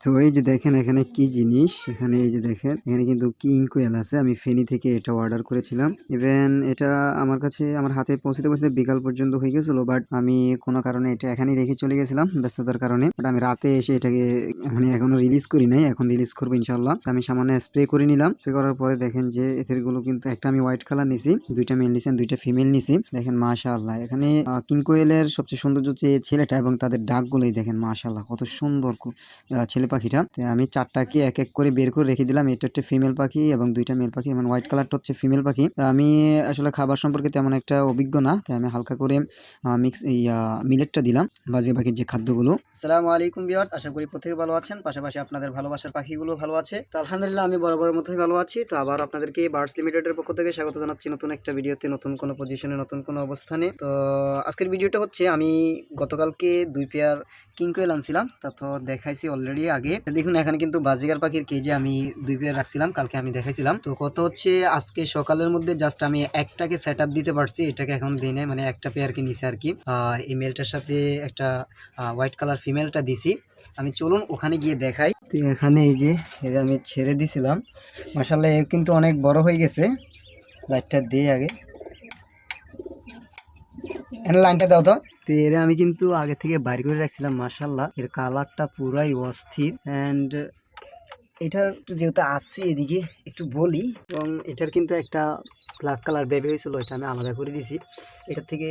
তো এই যে দেখেন এখানে কি জিনিস, এখানে এই যে দেখেন এখানে কিন্তু কিং কোয়েল আছে। আমি ফেনী থেকে এটা অর্ডার করেছিলাম। ইভেন এটা আমার কাছে আমার হাতে পৌঁছতে বিকাল পর্যন্ত হয়ে গেছিল, বাট আমি কোনো কারণে এটা এখানেই রেখে চলে গেছিলাম ব্যস্ততার কারণে। বাট আমি রাতে এসে এটাকে মানে এখনো রিলিজ করি নাই, এখন রিলিজ করবো ইনশাল্লাহ। আমি সামান্য স্প্রে করে নিলাম। স্প্রে করার পরে দেখেন যে এদের গুলো কিন্তু একটা আমি হোয়াইট কালার নিছি, দুইটা মেল নিছি, দুইটা ফিমেল নিছি। দেখেন মাশাআল্লাহ, এখানে কিং কোয়েলের সবচেয়ে সৌন্দর্য হচ্ছে ছেলেটা এবং তাদের ডাকগুলোই দেখেন মাশাআল্লাহ কত সুন্দর ছেলে পাখিটা। আমি চারটাকে এক এক করে বের করে রেখে দিলাম। এটা হচ্ছে ফিমেল পাখি এবং দুইটা মেল পাখি এবং হোয়াইট কালারটা হচ্ছে ফিমেল পাখি। আমি আসলে খাবার সম্পর্কে তেমন একটা অভিজ্ঞ না, তাই আমি হালকা করে মিক্স মিলেটটা দিলাম, বাজিয়া পাখির যে খাদ্যগুলো। আসসালামু আলাইকুম ভিউয়ার্স, আশা করি প্রত্যেকে ভালো আছেন, পাশাপাশি আপনাদের ভালোবাসার পাখিগুলো ভালো আছে। তো আলহামদুলিল্লাহ আমি বরাবরের মতোই ভালো আছি। তো আবার আপনাদেরকে বার্ডস লিমিটেডের পক্ষ থেকে স্বাগত জানাচ্ছি নতুন একটা ভিডিওতে, নতুন কোনো পজিশনে, নতুন কোনো অবস্থানে। তো আজকের ভিডিওটা হচ্ছে আমি গতকালকে 2 পেয়ার কিং কোয়েল আনছিলাম, তা তো দেখাইছি অলরেডি আগে। দেখুন এখানে কিন্তু বাজিগার পাখির কেজি আমি 2 পেয়ার রাখছিলাম, কালকে আমি দেখাইছিলাম। তো কত হচ্ছে আজকে সকালের মধ্যে জাস্ট আমি একটাকে সেট আপ দিতে পারছি, এটাকে এখন দিই নাই, মানে একটা পেয়ারকে নিছি আর কি। এই মেলটার সাথে একটা হোয়াইট কালার ফিমেলটা দিছি। আমি চলুন ওখানে গিয়ে দেখাই। তো এখানে এই যে আমি ছেড়ে দিছিলাম, মাশাআল্লাহ এ কিন্তু অনেক বড় হয়ে গেছে। লাইটটা দিয়ে আগে লাইনটা দাও তো। তো এর আমি কিন্তু আগে থেকে বাইর করে রাখছিলাম। মাশাআল্লাহ এর কালারটা পুরাই অস্থির। অ্যান্ড এটার যেহেতু আসছি এদিকে একটু বলি, এবং এটার কিন্তু একটা ব্ল্যাক কালার বেবি হয়েছিল, এটা আমি আলাদা করে দিছি। এটার থেকে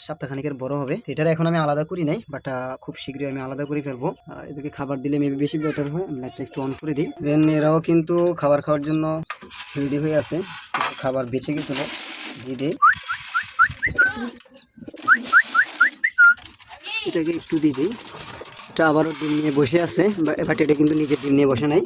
সপ্তাহখানিকের বড় হবে। এটার এখন আমি আলাদা করি নাই, বাট খুব শীঘ্রই আমি আলাদা করে ফেলবো। এদেরকে খাবার দিলে মেবি বেশি বেটার হয়। আমি লাইটটা একটু অন করে দিই। দেন এরাও কিন্তু খাবার খাওয়ার জন্য রেডি হয়ে আছে। খাবার বেঁচে গেছিলো, দিয়ে দিই। এটাকে একটু দিয়ে দিই। এটা আবারও ডিম নিয়ে বসে আছে, বাট এটা কিন্তু নিজের ডিম নিয়ে বসে নাই।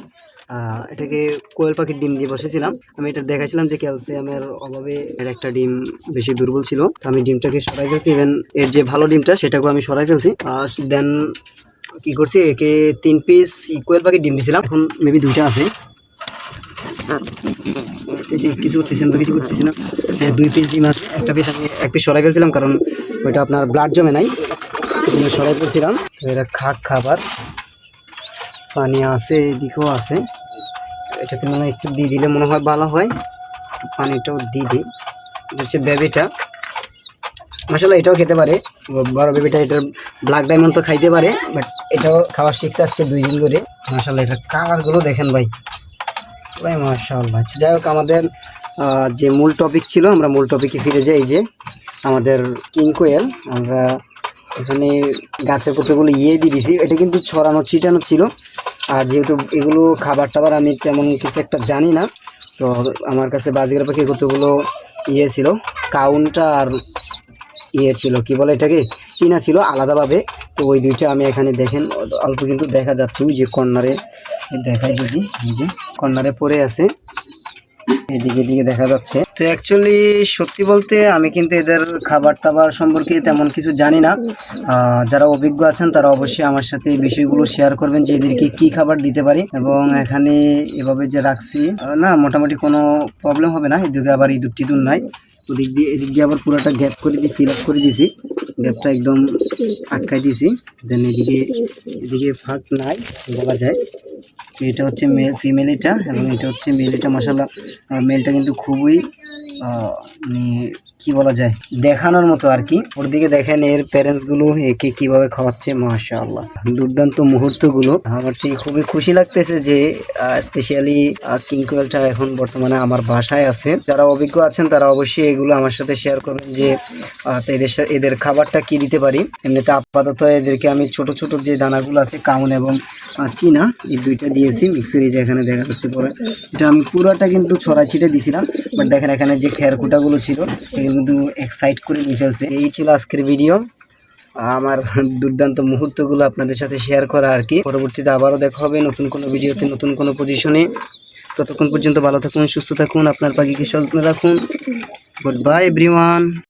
এটাকে কোয়েল পাখির ডিম দিয়ে বসেছিলাম। আমি এটা দেখাছিলাম যে ক্যালসিয়ামের অভাবে এর একটা ডিম বেশি দুর্বল ছিল, তো আমি ডিমটাকে সরাই ফেলছি। ইভেন এর যে ভালো ডিমটা সেটাকেও আমি সরাই ফেলছি। দেন কি করছি, একে 3 পিস কোয়েল পাখির ডিম দিয়েছিলাম, এখন মেবি 2টা আছে। কিছু করতেছি না, কিছু করতেছি না। 2 পিস ডিম আছে, একটা পিস আমি 1 পিস সরাই ফেলছিলাম, কারণ ওইটা আপনার ব্লাড জমে নাই, সরাই ফেলছিলাম। এরা খাবার পানি আছে, এদিকেও আছে। এটাতে মনে হয় একটু দিয়ে দিলে মনে হয় ভালো হয়, পানিটাও দিয়ে দিই। এটা হচ্ছে বেবিটা, মাশাআল্লাহ এটাও খেতে পারে। বড় বেবিটা এটার ব্ল্যাক ডায়মন্ড তো খাইতে পারে, বাট এটাও খাওয়ার শিখছে আজকে 2 দিন ধরে। মাশাআল্লাহ এটার কালারগুলো দেখেন ভাই, ভাই মাশাআল্লাহ। যাই হোক, আমাদের যে মূল টপিক ছিল, আমরা মূল টপিকে ফিরে যাই। এই যে আমাদের কিং কোয়েল, আমরা এখানে গাছের কতগুলো দিয়ে দিয়েছি। এটা কিন্তু ছড়ানো ছিটানো ছিল, আর যেহেতু এগুলো খাবার টাবার আমি তেমন কিছু একটা জানি না, তো আমার কাছে বাজিগার পাখির কতগুলো ছিল, কাউনটা আর ছিল কি বলে এটাকে, চীনা ছিল আলাদাভাবে। তো ওই 2টা আমি এখানে দেখেন অল্প কিন্তু দেখা যাচ্ছে, ওই যে কর্নারে দেখাই, যদি এই যে কর্নারে পড়ে আছে, এদিকে দিকে দেখা যাচ্ছে। তো অ্যাকচুয়ালি সত্যি বলতে আমি কিন্তু এদের খাবার টাবার সম্পর্কে তেমন কিছু জানি না। যারা অভিজ্ঞ আছেন তারা অবশ্যই আমার সাথে এই বিষয়গুলো শেয়ার করবেন, যে এদেরকে কি খাবার দিতে পারি। এবং এখানে এভাবে যে রাখছি না, মোটামুটি কোনো প্রবলেম হবে না। এদিকে আবার ইঁদুর টিঁদুর নাই, এদিক দিয়ে আবার পুরোটা গ্যাপ করে দিয়ে ফিল আপ করে দিয়েছি, গ্যাপটা একদম আটকাই দিয়েছি। দেন এদিকে ফাঁক নাই বলা যায়। এটা হচ্ছে মেল ফিমেল এটা, এবং এটা হচ্ছে মেল এটা। মাশাআল্লাহ মেলটা কিন্তু খুবই মানে কি বলা যায়, দেখানোর মতো আর কি। ওর দিকে দেখেন এর প্যারেন্টসগুলো একে কিভাবে খাওয়াচ্ছে, মাশাআল্লাহ দুর্দান্ত মুহূর্তগুলো। আমার ঠিক খুবই খুশি লাগতেছে যে স্পেশালি কিং কোয়েলটা এখন বর্তমানে আমার বাসায় আছে। যারা অভিজ্ঞ আছেন তারা অবশ্যই এগুলো আমার সাথে শেয়ার করবেন, যে এদের খাবারটা কি দিতে পারি। এমনিতে আপাতত এদেরকে আমি ছোট ছোট যে দানাগুলো আছে, কাউন এবং চীনা, এই 2টা দিয়েছি মিক্সুরি, যেখানে দেখা যাচ্ছে পরে। এটা আমি পুরোটা কিন্তু ছড়া ছিটে দিছিলাম, বাট দেখেন এখানে যে খেরকুটাগুলো ছিল এগুলো কিন্তু এক সাইড করে নিয়ে ফেলছে। এই ছিল আজকের ভিডিও, আমার দুর্দান্ত মুহূর্তগুলো আপনাদের সাথে শেয়ার করা আর কি। পরবর্তীতে আবারও দেখা হবে নতুন কোনো ভিডিওতে, নতুন কোনো পজিশনে। ততক্ষণ পর্যন্ত ভালো থাকুন, সুস্থ থাকুন, আপনার পাখিকে সচেতন রাখুন। Good bye everyone.